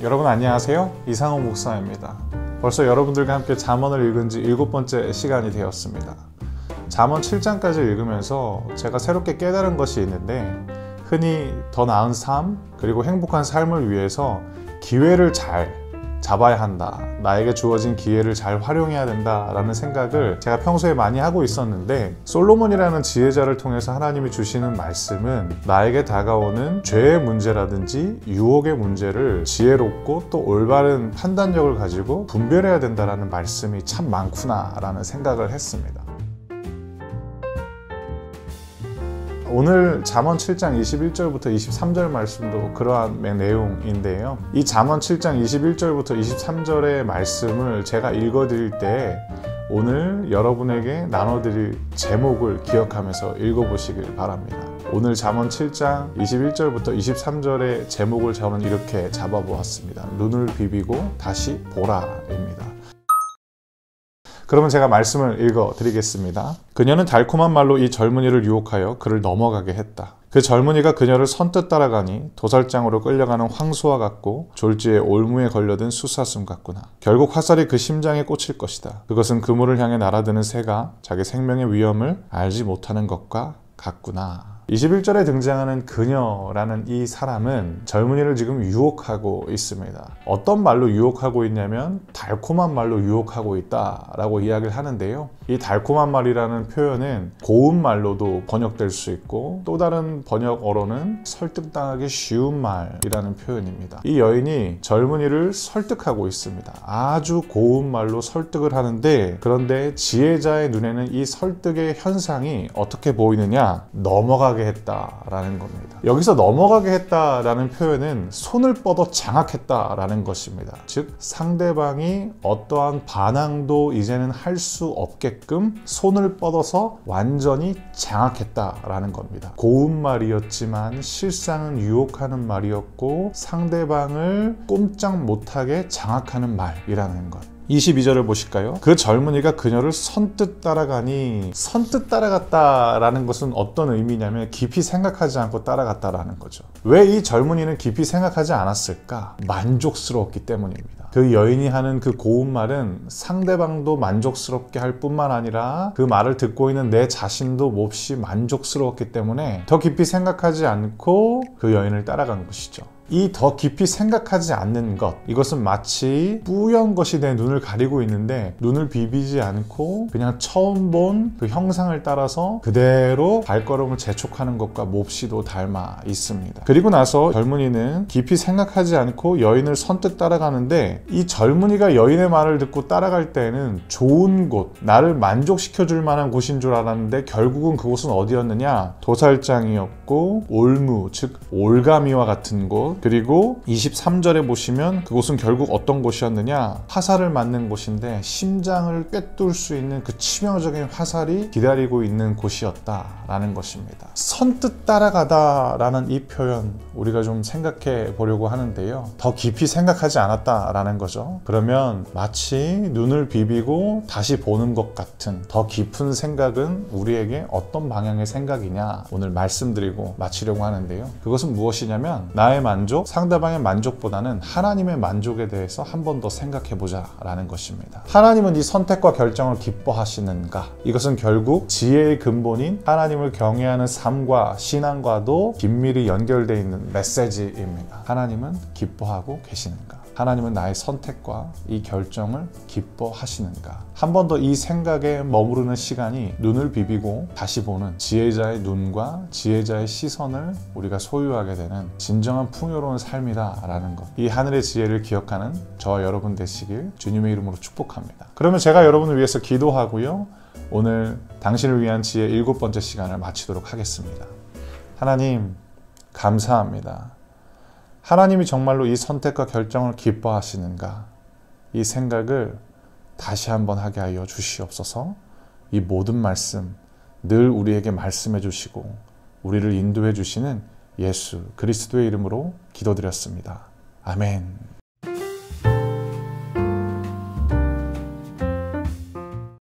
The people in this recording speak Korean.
여러분 안녕하세요. 이상호 목사입니다. 벌써 여러분들과 함께 잠언을 읽은 지 7번째 시간이 되었습니다. 잠언 7장까지 읽으면서 제가 새롭게 깨달은 것이 있는데, 흔히 더 나은 삶 그리고 행복한 삶을 위해서 기회를 잘 잡아야 한다, 나에게 주어진 기회를 잘 활용해야 된다 라는 생각을 제가 평소에 많이 하고 있었는데, 솔로몬이라는 지혜자를 통해서 하나님이 주시는 말씀은 나에게 다가오는 죄의 문제라든지 유혹의 문제를 지혜롭고 또 올바른 판단력을 가지고 분별해야 된다라는 말씀이 참 많구나 라는 생각을 했습니다. 오늘 잠언 7장 21절부터 23절 말씀도 그러한 내용인데요. 이 잠언 7장 21절부터 23절의 말씀을 제가 읽어드릴 때 오늘 여러분에게 나눠드릴 제목을 기억하면서 읽어보시길 바랍니다. 오늘 잠언 7장 21절부터 23절의 제목을 저는 이렇게 잡아보았습니다. 눈을 비비고 다시 보라입니다. 그러면 제가 말씀을 읽어드리겠습니다. 그녀는 달콤한 말로 이 젊은이를 유혹하여 그를 넘어가게 했다. 그 젊은이가 그녀를 선뜻 따라가니 도살장으로 끌려가는 황소와 같고 졸지에 올무에 걸려든 숫사슴 같구나. 결국 화살이 그 심장에 꽂힐 것이다. 그것은 그물을 향해 날아드는 새가 자기 생명의 위험을 알지 못하는 것과 같구나. 21절에 등장하는 그녀라는 이 사람은 젊은이를 지금 유혹하고 있습니다. 어떤 말로 유혹하고 있냐면 달콤한 말로 유혹하고 있다라고 이야기를 하는데요. 이 달콤한 말이라는 표현은 고운 말로도 번역될 수 있고, 또 다른 번역어로는 설득당하기 쉬운 말이라는 표현입니다. 이 여인이 젊은이를 설득하고 있습니다. 아주 고운 말로 설득을 하는데, 그런데 지혜자의 눈에는 이 설득의 현상이 어떻게 보이느냐? 넘어가게 했다라는 겁니다. 여기서 넘어가게 했다라는 표현은 손을 뻗어 장악했다라는 것입니다. 즉 상대방이 어떠한 반항도 이제는 할 수 없게끔 손을 뻗어서 완전히 장악했다라는 겁니다. 고운 말이었지만 실상은 유혹하는 말이었고, 상대방을 꼼짝 못하게 장악하는 말이라는 것. 22절을 보실까요? 그 젊은이가 그녀를 선뜻 따라가니, 선뜻 따라갔다라는 것은 어떤 의미냐면 깊이 생각하지 않고 따라갔다라는 거죠. 왜 이 젊은이는 깊이 생각하지 않았을까? 만족스러웠기 때문입니다. 그 여인이 하는 그 고운 말은 상대방도 만족스럽게 할 뿐만 아니라 그 말을 듣고 있는 내 자신도 몹시 만족스러웠기 때문에 더 깊이 생각하지 않고 그 여인을 따라간 것이죠. 이 더 깊이 생각하지 않는 것, 이것은 마치 뿌연 것이 내 눈을 가리고 있는데 눈을 비비지 않고 그냥 처음 본 그 형상을 따라서 그대로 발걸음을 재촉하는 것과 몹시도 닮아 있습니다. 그리고 나서 젊은이는 깊이 생각하지 않고 여인을 선뜻 따라가는데, 이 젊은이가 여인의 말을 듣고 따라갈 때는 좋은 곳, 나를 만족시켜 줄 만한 곳인 줄 알았는데 결국은 그곳은 어디였느냐? 도살장이었고 올무, 즉 올가미와 같은 곳. 그리고 23절에 보시면 그곳은 결국 어떤 곳이었느냐? 화살을 맞는 곳인데 심장을 꿰뚫을 수 있는 그 치명적인 화살이 기다리고 있는 곳이었다라는 것입니다. 선뜻 따라가다라는 이 표현 우리가 좀 생각해 보려고 하는데요. 더 깊이 생각하지 않았다라는 거죠. 그러면 마치 눈을 비비고 다시 보는 것 같은 더 깊은 생각은 우리에게 어떤 방향의 생각이냐? 오늘 말씀드리고 마치려고 하는데요. 그것은 무엇이냐면 나의 만족, 상대방의 만족보다는 하나님의 만족에 대해서 한 번 더 생각해 보자 라는 것입니다. 하나님은 이 선택과 결정을 기뻐하시는가? 이것은 결국 지혜의 근본인 하나님을 경외하는 삶과 신앙과도 긴밀히 연결되어 있는 메시지입니다. 하나님은 기뻐하고 계시는가? 하나님은 나의 선택과 이 결정을 기뻐하시는가? 한 번 더 이 생각에 머무르는 시간이 눈을 비비고 다시 보는 지혜자의 눈과 지혜자의 시선을 우리가 소유하게 되는 진정한 풍요로운 삶이다라는 것. 이 하늘의 지혜를 기억하는 저와 여러분 되시길 주님의 이름으로 축복합니다. 그러면 제가 여러분을 위해서 기도하고요. 오늘 당신을 위한 지혜 7번째 시간을 마치도록 하겠습니다. 하나님, 감사합니다. 하나님이 정말로 이 선택과 결정을 기뻐하시는가? 이 생각을 다시 한번 하게 하여 주시옵소서. 이 모든 말씀 늘 우리에게 말씀해 주시고 우리를 인도해 주시는 예수 그리스도의 이름으로 기도드렸습니다. 아멘.